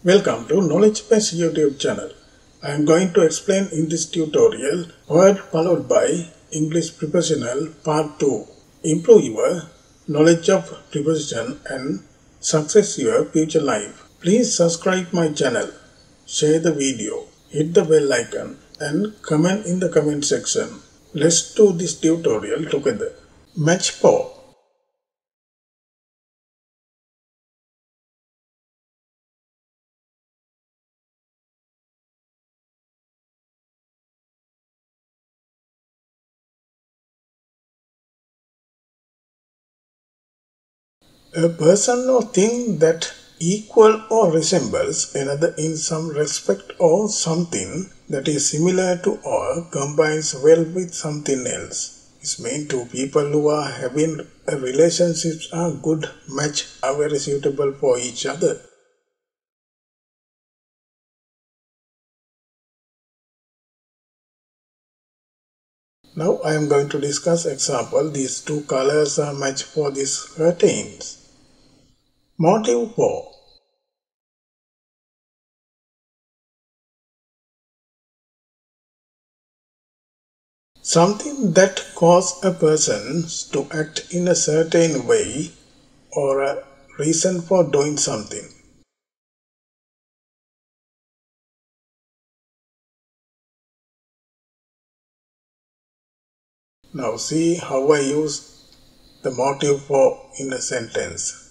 Welcome to Knowledge Base YouTube channel. I am going to explain in this tutorial word followed by English Prepositional Part 2. Improve your knowledge of preposition and success your future life. Please subscribe my channel, share the video, hit the bell icon and comment in the comment section. Let's do this tutorial together. Match for. A person or thing that equal or resembles another in some respect or something that is similar to or combines well with something else. This means two people who are having a relationship are good match, are very suitable for each other. Now I am going to discuss example. These two colors are matched for these curtains. Motive for. Something that causes a person to act in a certain way or a reason for doing something. Now see how I use the motive for in a sentence.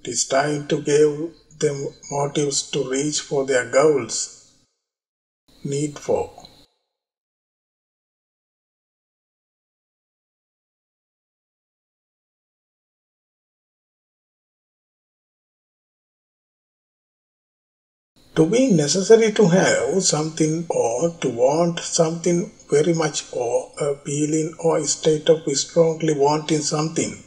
It is time to give them motives to reach for their goals. Need for. To be necessary to have something or to want something very much or a feeling or state of strongly wanting something.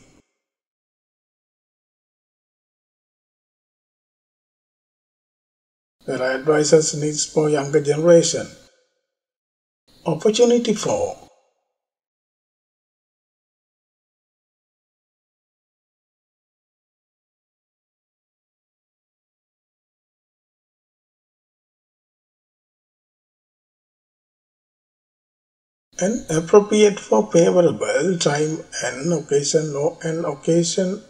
There are advisors needs for younger generation. Opportunity for. An appropriate for favorable time and occasion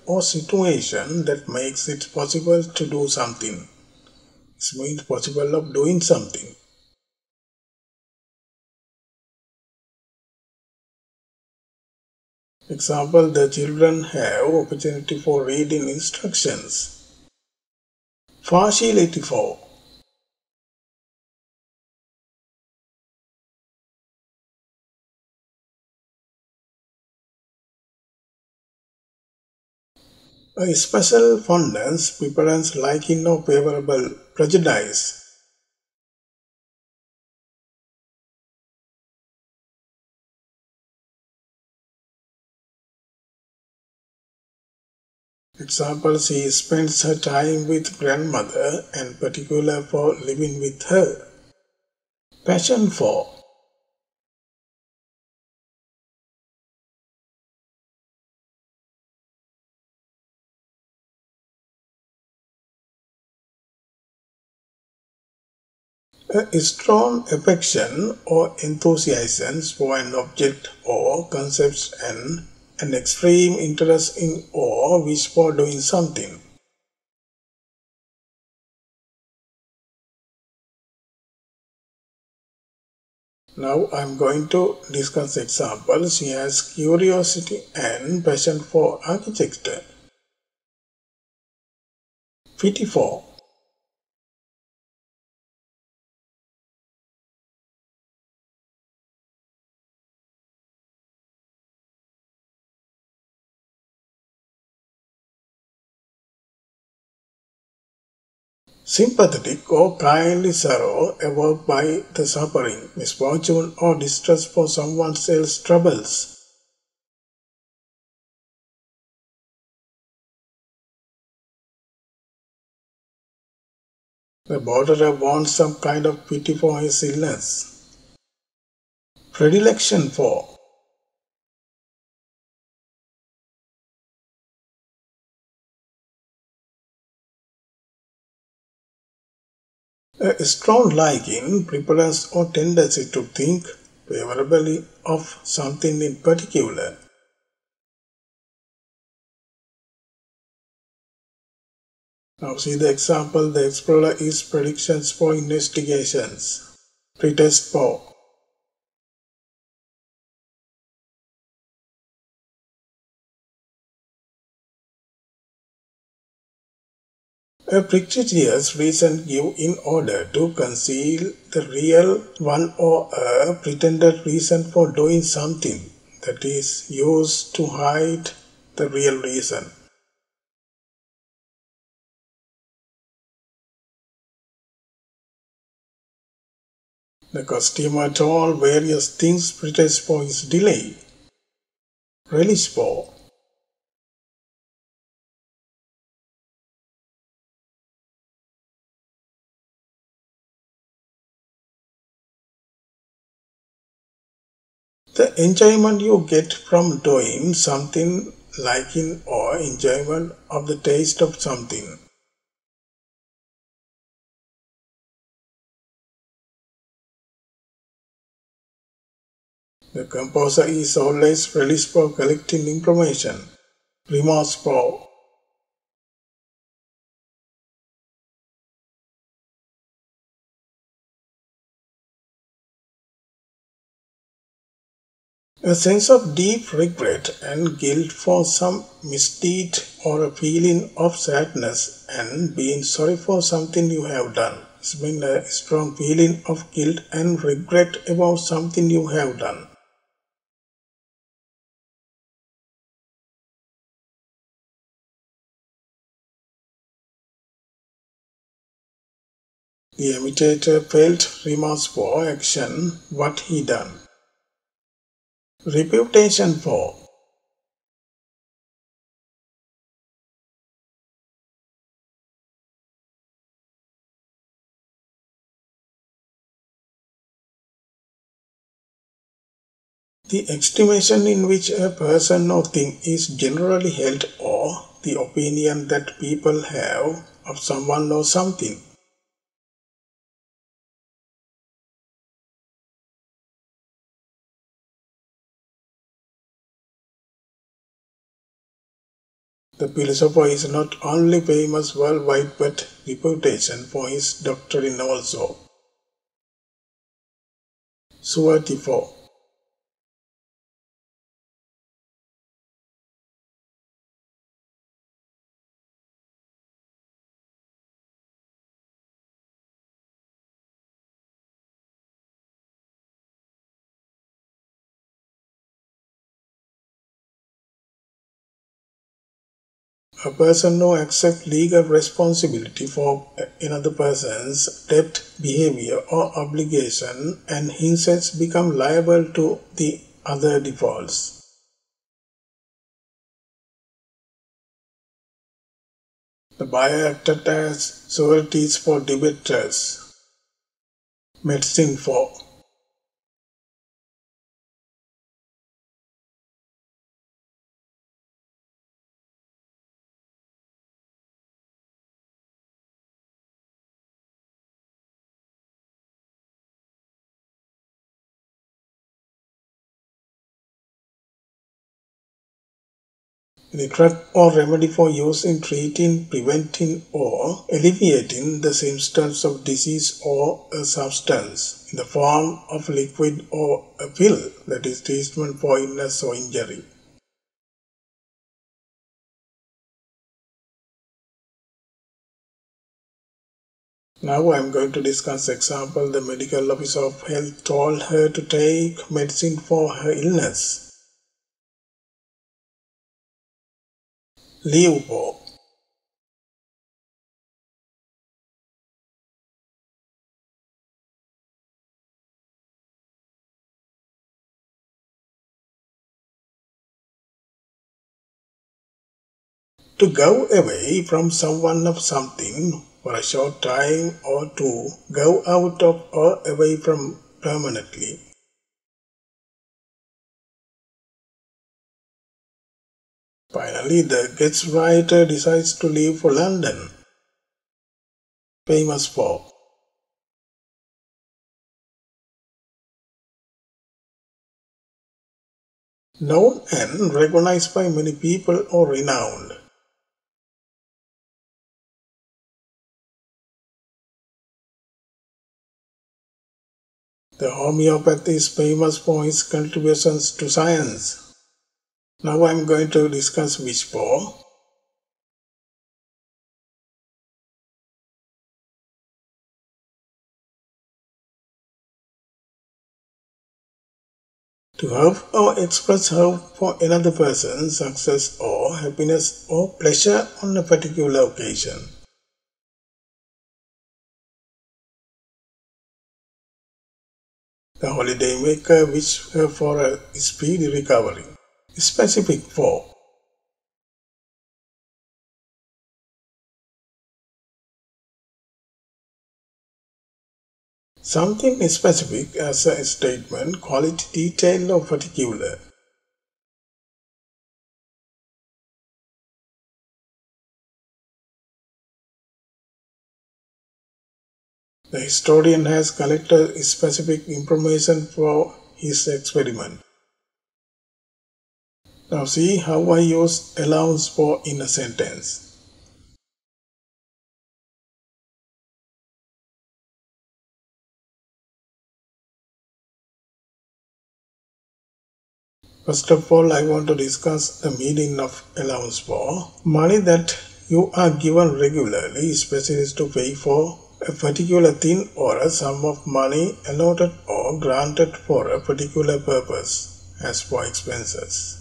or situation that makes it possible to do something. This means possible of doing something. Example, the children have opportunity for reading instructions. Facility for. A special fondness, preference, liking or favorable prejudice. Example, she spends her time with grandmother and particular for living with her. Passion for. A strong affection or enthusiasm for an object or concept and an extreme interest in or wish for doing something. Now I am going to discuss examples. She has curiosity and passion for architecture. Pity for. Sympathetic or kindly sorrow evoked by the suffering, misfortune or distress for someone else's troubles. The borderer wants some kind of pity for his illness. Predilection for. A strong liking, preference or tendency to think favorably of something in particular. Now see the example, the explorer is predictions for investigations. Pretest for. A fictitious reason given in order to conceal the real one or a pretended reason for doing something, that is used to hide the real reason. The customer told various things pretest for his delay. Relish for. The enjoyment you get from doing something, liking or enjoyment of the taste of something. The composer is always relished for collecting information. Remorse for. A sense of deep regret and guilt for some misdeed or a feeling of sadness and being sorry for something you have done. It's been a strong feeling of guilt and regret about something you have done. The imitator felt remorse for action what he done. Reputation for. The estimation in which a person or thing is generally held or the opinion that people have of someone or something. The philosopher is not only famous worldwide but reputation for his doctrine also. Surety for. A person who accepts legal responsibility for another person's debt, behavior or obligation and himself become liable to the other defaults. The buyer acted as sureties for debtors. Medicine for. The drug or remedy for use in treating, preventing or alleviating the symptoms of disease or a substance in the form of liquid or a pill, that is treatment for illness or injury. Now I am going to discuss example. The medical officer of health told her to take medicine for her illness. Leave for. To go away from someone or something for a short time or to go out of or away from permanently. Finally, the Gets writer decides to leave for London. Famous for. Known and recognized by many people or renowned. The homeopathy is famous for its contributions to science. Now I am going to discuss wish for. To have or express hope for another person's success or happiness or pleasure on a particular occasion. The holiday maker wished her for a speedy recovery. Specific for. Something specific as a statement, quality, detailed or particular. The historian has collected specific information for his experiment. Now see how I use allowance for in a sentence. First of all, I want to discuss the meaning of allowance for. Money that you are given regularly, especially to pay for a particular thing or a sum of money allotted or granted for a particular purpose, as for expenses.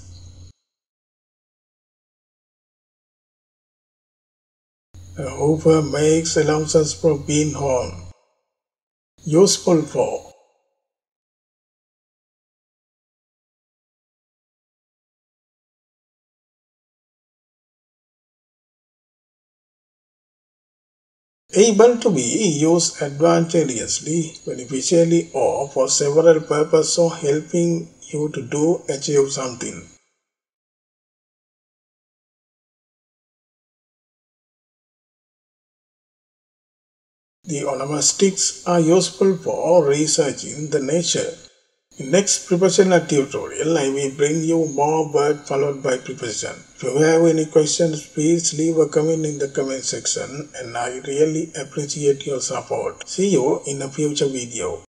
A hooper makes allowances for being home. Useful for. Able to be used advantageously, beneficially, or for several purposes or helping you to achieve something. The onomastics are useful for researching the nature. In next prepositional tutorial, I will bring you more word followed by preposition. If you have any questions, please leave a comment in the comment section and I really appreciate your support. See you in a future video.